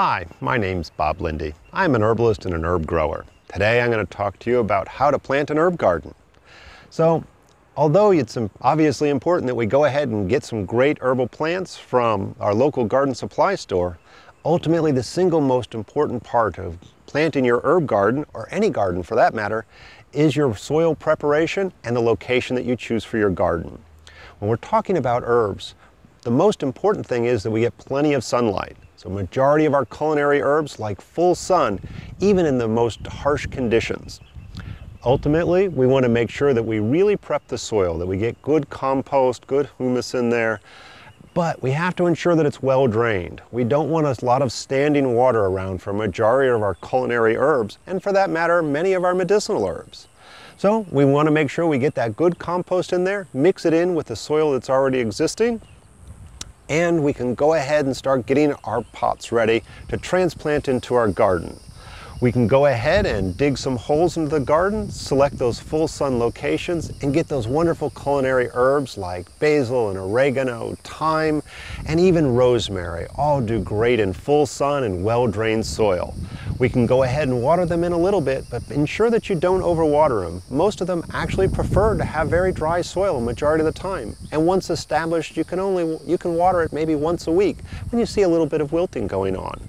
Hi, my name's Bob Linde. I'm an herbalist and an herb grower. Today I'm going to talk to you about how to plant an herb garden. So, although it's obviously important that we go ahead and get some great herbal plants from our local garden supply store, ultimately the single most important part of planting your herb garden, or any garden for that matter, is your soil preparation and the location that you choose for your garden. When we're talking about herbs, the most important thing is that we get plenty of sunlight. So majority of our culinary herbs like full sun, even in the most harsh conditions. Ultimately, we want to make sure that we really prep the soil, that we get good compost, good humus in there, but we have to ensure that it's well drained. We don't want a lot of standing water around for a majority of our culinary herbs, and for that matter, many of our medicinal herbs. So we want to make sure we get that good compost in there, mix it in with the soil that's already existing, and we can go ahead and start getting our pots ready to transplant into our garden. We can go ahead and dig some holes into the garden, select those full sun locations, and get those wonderful culinary herbs like basil and oregano, thyme, and even rosemary. All do great in full sun and well-drained soil. We can go ahead and water them in a little bit, but ensure that you don't overwater them. Most of them actually prefer to have very dry soil a majority of the time. And once established, you can water it maybe once a week when you see a little bit of wilting going on.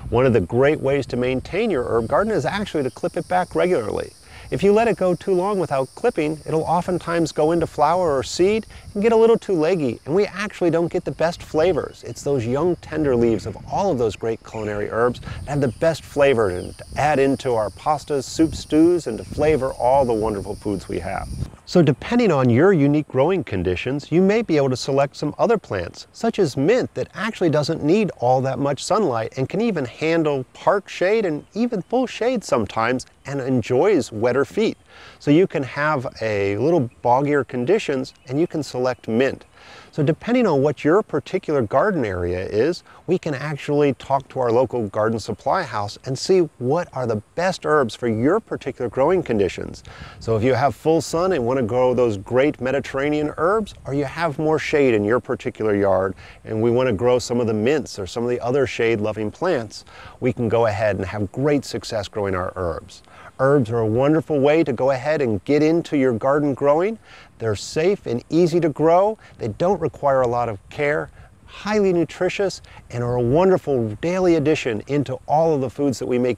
One of the great ways to maintain your herb garden is actually to clip it back regularly. If you let it go too long without clipping, it'll oftentimes go into flower or seed and get a little too leggy, and we actually don't get the best flavors. It's those young tender leaves of all of those great culinary herbs that have the best flavor and to add into our pastas, soup, stews, and to flavor all the wonderful foods we have. So depending on your unique growing conditions, you may be able to select some other plants, such as mint, that actually doesn't need all that much sunlight and can even handle part shade and even full shade sometimes and enjoys wetter feet. So you can have a little boggier conditions and you can select mint. So depending on what your particular garden area is, we can actually talk to our local garden supply house and see what are the best herbs for your particular growing conditions. So if you have full sun and want to grow those great Mediterranean herbs, or you have more shade in your particular yard and we want to grow some of the mints or some of the other shade-loving plants, we can go ahead and have great success growing our herbs. Herbs are a wonderful way to go ahead and get into your garden growing. They're safe and easy to grow. They don't require a lot of care, highly nutritious, and are a wonderful daily addition into all of the foods that we may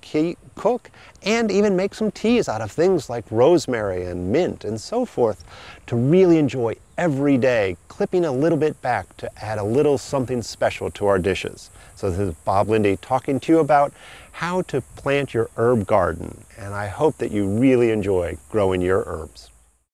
cook, and even make some teas out of things like rosemary and mint and so forth to really enjoy every day, clipping a little bit back to add a little something special to our dishes. So this is Bob Linde talking to you about how to plant your herb garden, and I hope that you really enjoy growing your herbs.